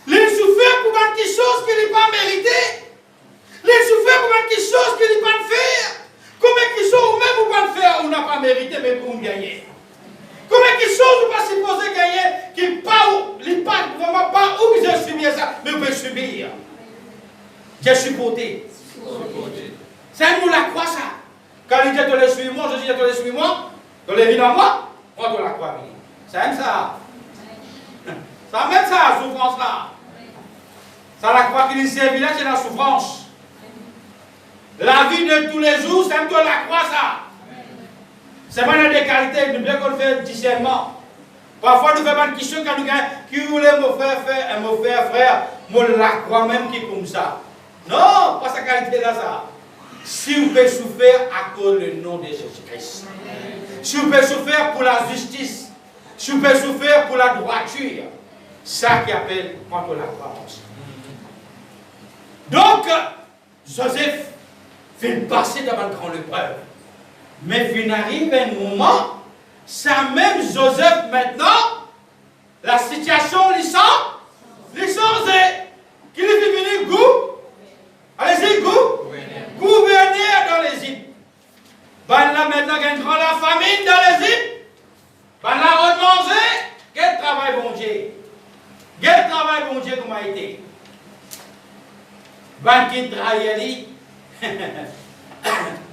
Il souffert pour quelque chose qu'il n'a pas mérité. Il souffert pour quelque chose qu'il n'a pas fait. Combien de choses ou même vous pas faire, on n'a pas mérité, mais pour gagner. Combien de choses vous pas supposé gagner, qui pas vraiment pas où j'ai subi ça, mais vous pouvez subir. J'ai supporté. Ça nous la croix ça. Quand il dit de les suivre moi, je dis de les suivre moi, de les vivre en moi. On doit la croire. Ça aime ça. Ça aime ça, la souffrance là. Ça la croix qu'il servi là, c'est la souffrance. La vie de tous les jours, ça aime la croix ça. C'est pas des qualités, nous bien qu'on fait discernement. Parfois nous faisons une question quand nous gagnons, qui voulait me faire frère, moi la croix même qui est comme ça. Non, pas sa qualité là ça. Si vous pouvez souffrir à cause du nom de Jésus-Christ. Si vous pouvez souffrir pour la justice, si vous pouvez souffrir pour la droiture, ça qui appelle contre la croyance. Donc, Joseph fait passer devant une grande épreuve. Mais il arrive un moment, ça même Joseph maintenant, la situation lui change, qu'il est devenu allez-y, gouverneur dans l'Égypte. Ben là maintenant, il y a une grande famine dans l'Égypte. Ben là, on mange. Quel travail bon Dieu. Quel travail bon Dieu comme a été. Ben qui travaille,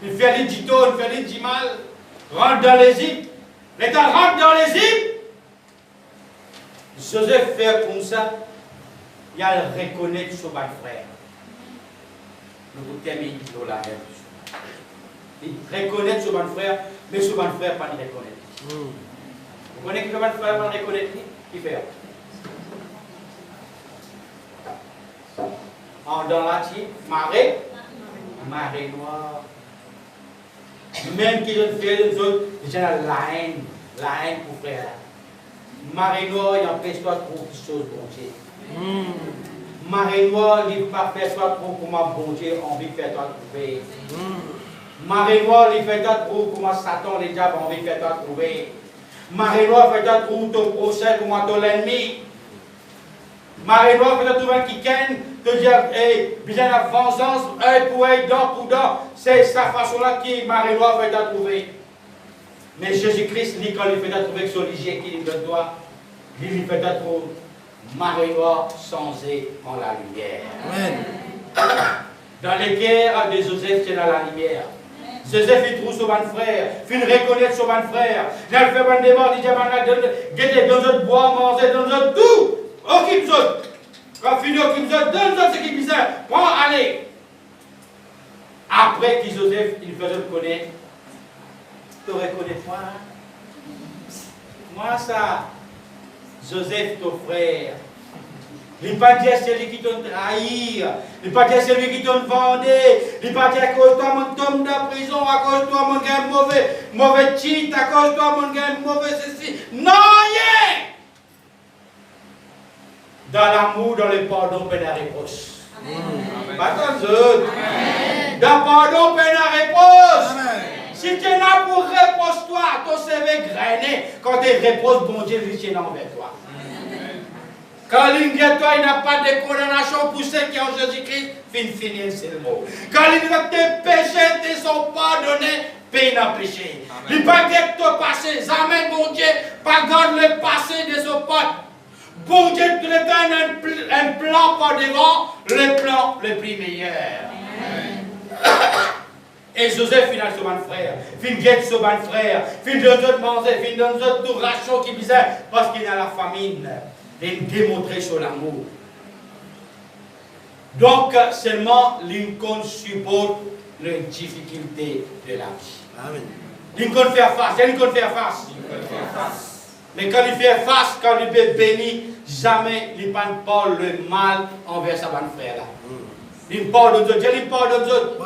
il fait les du tôt, il fait les du mal. Rentre dans l'Égypte. L'État rentre dans l'Égypte. Joseph fait comme ça. Il a reconnaître son frère. Nous terminons la même. Il reconnaît ce bon frère, mais ce bon frère pas le reconnaître. Vous connaissez que ce bon frère pas le reconnaître? Qui fait? Dans la marée noire. Même qui ont fait les autres, j'ai la haine pour frère. Marée noire, il empêche pas trop de choses, bon Dieu. Marée noire, il ne pas faire toi trop comment bon Dieu a envie de faire toi trouver. Marée noire, il fait toi trop comment Satan, les diables ont envie de faire toi trouver. Marée noire, fait toi trop ton prochain, comment ton ennemi. Marée noire, fait toi trouver qui ken, te dire, bien la vengeance, œil pour œil, dent pour dent. C'est sa façon-là qui Marée noire fait toi trouver. Mais Jésus-Christ, lui, quand il fait toi trouver que son ligier qui lui doit, lui, il fait toi trouver. Marée noire changée en la lumière. Amen. Dans les guerres de Joseph, c'est dans la lumière. Joseph, il trouve son bon frère, il reconnaît son bon frère. Il fait un débat, il dit, guettez dans notre bois, manger dans notre tout. Occupe-toi. Quand fini, occupe-toi, donne-toi ce qui est bizarre. Prends, allez. Après que Joseph, il faisait le connaître, tu reconnais moi. Moi, ça. Joseph, ton frère, Il n'est pas dit celui qui t'a trahi. Il n'est pas dit celui qui t'a vendu. Il n'est pas dit à cause de toi, mon tombe de prison, à cause de toi, mon gars mauvais titre, à cause de toi, mon gars mauvais ceci. Non, rien. Dans l'amour, dans le pardon, ben la réponse. Pas comme autres. Dans le pardon, ben la réponse. Si tu es là pour réponse, toi, ton CV grainé, quand tu réponses, bon Dieu, il tient envers toi. Quand l'une de toi, il n'a pas de condamnation pour ceux qui ont Jésus-Christ, finir, c'est le mot. Quand l'une de tes péchés ne sont pas donnés, paye n'a péché. Il ne pas que ton passé, jamais, bon Dieu, pas garde le passé de son pote. Bon Dieu te donne un plan par devant, le plan le plus meilleur. Et Joseph, final, sur mon frère, fin guette sur mon frère, fin de autres manger, fin de autres tout ration qui disait, parce qu'il y a la famine, et démontrer sur l'amour. Donc, seulement Lincoln supporte les difficultés de la vie. Amen. Lincoln fait face, Lincoln fait face. Mais quand il fait face, quand il est béni, jamais il ne parle pas le mal envers sa bonne frère là. Il parle d'autres, il parle d'autres.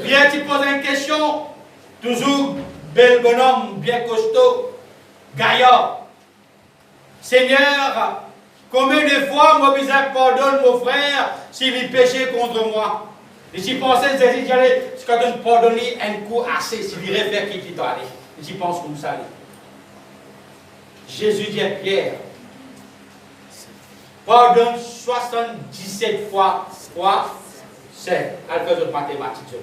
Bien, tu poses une question, toujours bel bonhomme, bien costaud, gaillard. Seigneur, combien de fois moi je pardonne mon frère s'il péché contre moi? Et j'y pensais, j'allais, quand on pardonne un coup assez, s'il irait faire qui doit aller. J'y pense comme ça. Jésus dit à Pierre, pardonne 77 fois 3, c'est, elle fait de mathématiques.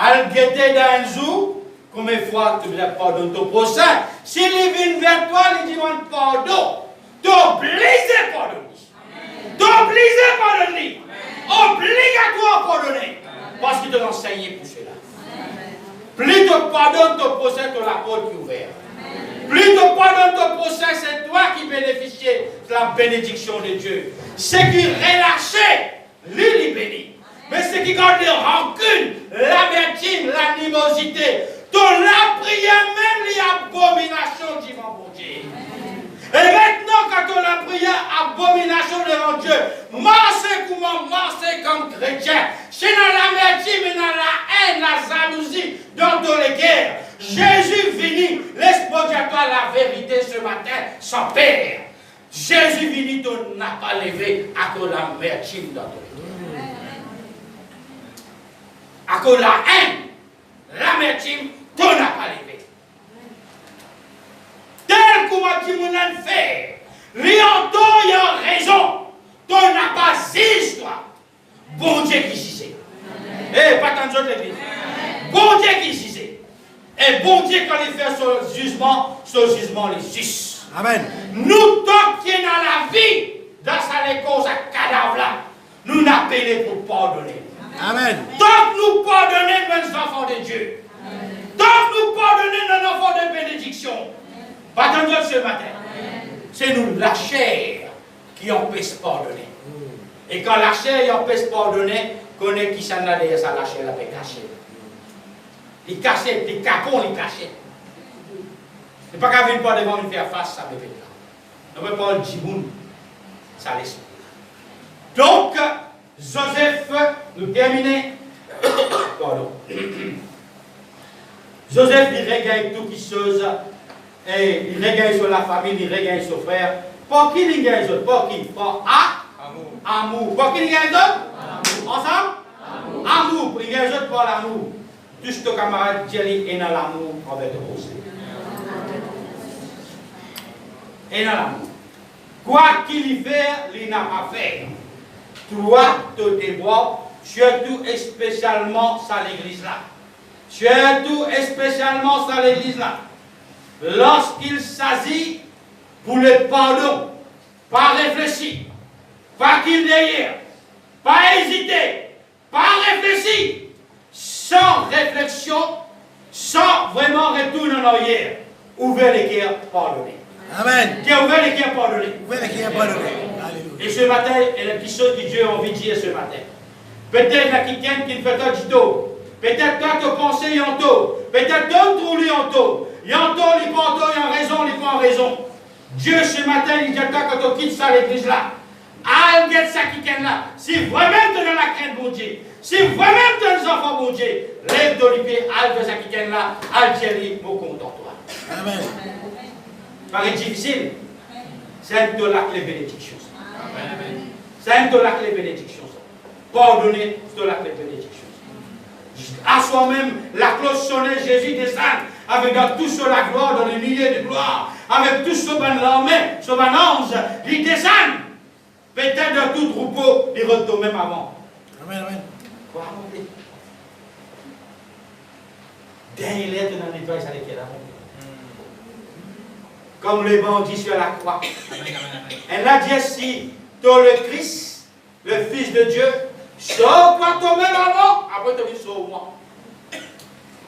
Elle guettait dans un jour, combien de fois tu pardonnes ton prochain? S'il vient vers toi, il demande pardon. Tu es obligé de pardonner. Tu es obligé de pardonner. Obligatoire de pardonner. Parce qu'il t'a enseigné pour cela. Plus tu pardonnes ton prochain, tu as la porte qui est ouverte. Plus tu pardonnes ton prochain, c'est toi qui bénéficies de la bénédiction de Dieu. Ce qui relâché, lui, il bénit. Mais ce qui garde les rancunes, l'amertume, l'animosité, tu la prière même les abominations devant mon Dieu. Et maintenant, quand on a prié abomination devant Dieu, marchez comme chrétien. C'est dans l'amertume, dans la haine, la jalousie, dans toutes les guerres. Jésus vini, laisse-moi dire toi la vérité ce matin, sans père. Jésus vini, tu n'as pas levé à cause de l'amertume dans tous les guerres. À cause de la haine, l'amertume, tu n'as pas levé. Tel que tu m'as fait, l'yonto y a raison, tu n'as pas histoire. Bon Dieu qui disait. Eh, pas tant d'autres l'église. Bon Dieu qui disait. Et bon Dieu, quand il fait son jugement les juste. Amen. Nous, tant qu'il y a dans la vie, dans sa cause à cadavre là, nous n'appelons pour pardonner. Amen. Tant que nous pardonnons nos enfants de Dieu, tant que nous pardonnons nos enfants de bénédiction, pas tant d'autres ce matin, c'est nous la chair qui empêche de pardonner. Et quand la chair empêche de pardonner, connaît qui s'en a derrière ça, la chair la fait cacher. Il cache, il capon, il cache. Il n'est pas qu'à venir devant une faire face, ça me fait là. On ne peut pas le djiboun, ça laisse. Donc, Joseph, nous terminons. Pardon. Joseph, il regagne tout qui chose. Et il regagne sur la famille, il regagne sur frère. Pour qui il gagne d'autres? Pour qui? Pour amour. Pour qui il gagne d'autres? Ensemble? Amour. Il gagne d'autres pour l'amour. Tout ce camarade Jerry est dans l'amour envers le conseil. Et dans l'amour. Quoi qu'il y fait, il n'a pas fait. Toi, tu te vois, surtout et spécialement à l'église là. Surtout et spécialement à l'église là. Lorsqu'il s'agit pour le pardon, pas réfléchir, pas qu'il derrière, pas hésiter, pas réfléchir, sans réflexion, sans vraiment retour en arrière, ouvrez les cœurs, pardonnez. Amen. Qui a ouvert les cœurs, pardonnez. Ouvrez les cœurs, pardonnez. Alléluia. Et ce matin, il y a des choses que Dieu a envie de dire ce matin. Peut-être il y a quelqu'un qui ne fait pas du tout. Peut-être toi, tu penses qu'il y a un taux. Peut-être d'autres trouvent lui en taux. Il y a un taux, il prend un taux, il y a raison, il prend raison. Dieu, ce matin, il dit à toi, quand tu quittes ça, l'église là, Alget ça qui est là. Si vraiment tu es dans la crainte de Dieu, si vraiment tu es des enfants de Dieu, lève de l'épée, alget ça qui est là, algérie, mon compte en toi. Amen. Paraît difficile. C'est un de là que les bénédictions. C'est un de là que les bénédictions. Pardonner, c'est de là que les bénédictions. À soi-même, la cloche sonnait, Jésus descend avec dans tout sur la gloire, dans les milliers de gloire, avec tout sur ban l'armée, sur ban ange, il descend. Peut-être dans tout troupeau, il retourne même avant. Amen, amen. Quoi, dernier lettre dans les toits, ça les là. Comme le bandit sur la croix. Et là, dit si tu es le Christ, le Fils de Dieu, sauve-toi toi-même avant, après tu dis sauve-moi.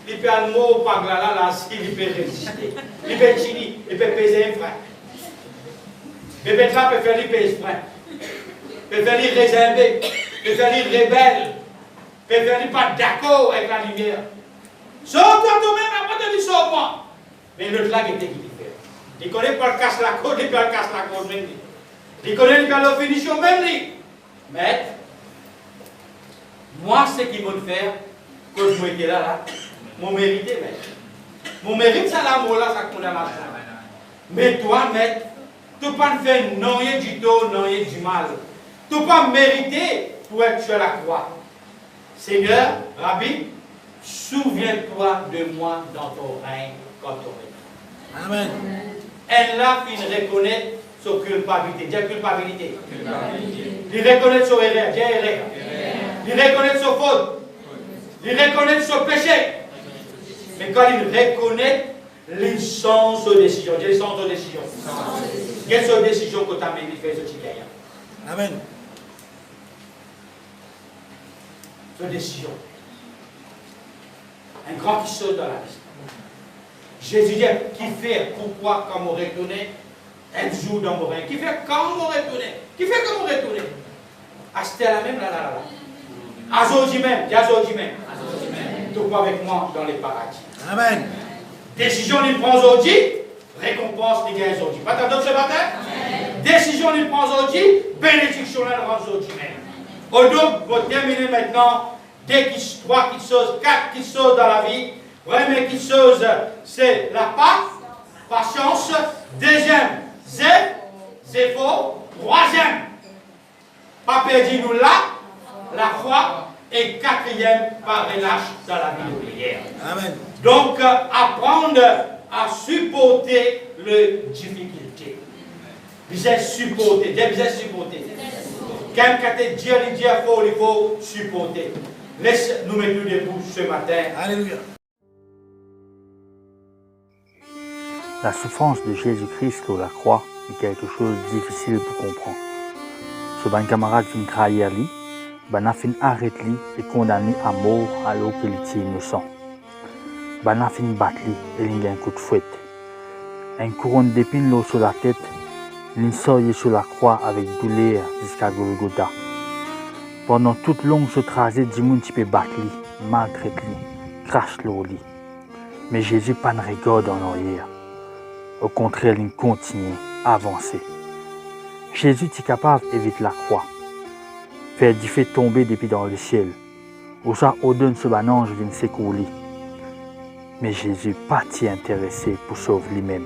Il peut un mot par là, il peut résister. Il peut chiner, il peut peser un frein. Il peut faire lui peser frein. Il peut faire lui réserver. Il peut faire lui rebelle. Il peut faire lui pas d'accord avec la lumière. Sauve-toi toi-même, après tu dis sauve-moi. Mais l'autre là, il était qui fait. Il connaît pas le casse la côte, il peut le casse la côte même. Il connaît le la finition même. Mais, moi, ce qu'ils vont faire, quand je m'étais là, mon mérité, maître. Mon mérite, c'est la mort là, ça condamnation. Mais toi, maître, tu ne peux pas faire non rien du tout, non rien du mal. Tu ne peux pas mériter pour être sur la croix. Seigneur, Rabbi, souviens-toi de moi dans ton règne quand tu auras. Amen. Elle là, il reconnaît sa culpabilité. Dis culpabilité. Il reconnaît son erreur. Dis erreur. Il reconnaît sa faute. Il reconnaît son péché. Mais quand il reconnaît les sens aux décisions, dis les sens aux décisions. Quelles sont les décisions que tu as menées de faire ce petit gagnant? Amen. Ces décisions. Un grand qui saute dans la liste. Jésus dit, qui fait pourquoi quand on retourne, un jour dans mon règne. Qui fait quand on retourne? Qui fait quand on retourne? Acheter la même là. Azodi même, dis Azodi même. Tu crois avec moi dans les paradis. Amen. Décision il prend aujourd'hui, récompense il gagne aujourd'hui. Pas t'entendre ce matin? Décision il prend aujourd'hui, bénédiction elle rend aujourd'hui même. Au donc, pour terminer maintenant, dès qu'il y a 3 petites choses, 4 petites choses dans la vie. Première petite chose, c'est la patience. Deuxième, c'est faux. Troisième, pas perdu nous là, la foi. Et quatrième, pas relâche dans la vie de prière. Amen. Donc, apprendre à supporter les difficultés. Vous êtes supporté. Vous êtes supporté. Quelqu'un qui dit, il faut supporter. Laisse-nous mettre debout ce matin. Alléluia. La souffrance de Jésus-Christ sur la croix est quelque chose de difficile pour comprendre. Ce bon camarade qui me trahit à lui, ben a fin arrêté lui et condamné à mort alors qu'il était innocent. Ben a fin battu lui et il a un coup de fouette. Un couronne d'épines sur la tête, il sortit sur la croix avec douleur jusqu'à Golgotha. Pendant toute longue ce trajet, du monde peut battre lui, maltraiter lui, crache lui. Mais Jésus pas ne regarde en arrière. Au contraire, il continue à avancer. Jésus est capable d'éviter la croix, faire du fait tomber depuis dans le ciel, ou ça ordonne ce ange vient s'écrouler. Mais Jésus n'est pas intéressé pour sauver lui-même,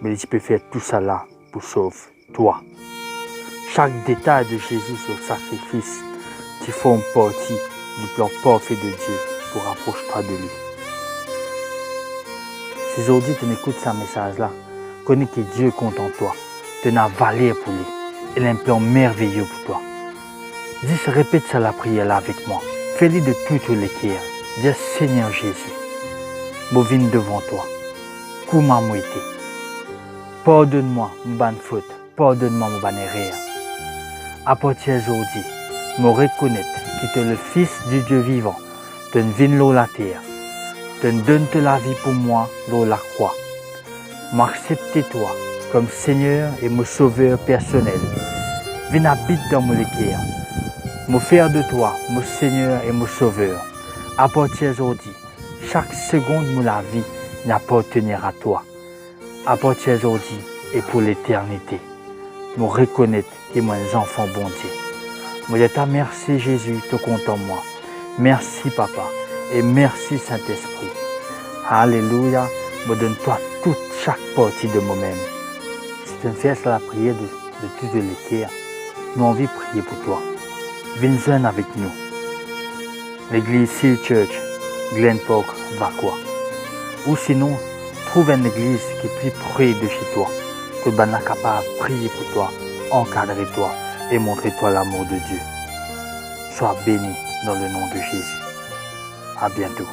mais il peut faire tout ça là pour sauver toi. Chaque détail de Jésus sur le sacrifice qui forme partie du plan parfait de Dieu pour rapprocher toi de lui. Si aujourd'hui tu écoutes ce message-là, connais que Dieu compte en toi, tu as valeur pour lui, il a un plan merveilleux pour toi. Dis, répète ça la prière là avec moi. Fais-le de tout le cœur. Dis, Seigneur Jésus, je viens devant toi. Comment moi été? Pardonne-moi mon bonne faute, pardonne-moi mon bonne erreur. À partir d'aujourd'hui, je reconnais que tu es le Fils du Dieu vivant, tu viens sur la terre, tu donnes la vie pour moi sur la croix. M'accepter toi comme Seigneur et mon Sauveur personnel. Viens habiter dans mon cœur. Me faire de toi, mon Seigneur et mon Sauveur. À partir d'aujourd'hui, chaque seconde de la vie n'appartenir à toi. À partir d'aujourd'hui et pour l'éternité, me reconnaître et moi, les enfants, bon Dieu. Moi, je te merci, Jésus, te compte en moi. Merci, Papa, et merci, Saint-Esprit. Alléluia. Me donne-toi toute chaque partie de moi-même. Si tu me fais la prière de tout le cœur, nous avons envie de prier pour toi. Viens avec nous. L'église Seal Church, Glen Park, Vacois. Ou sinon, trouve une église qui est plus près de chez toi, que tu es capable de prier pour toi, encadrer toi et montrer toi l'amour de Dieu. Sois béni dans le nom de Jésus. À bientôt.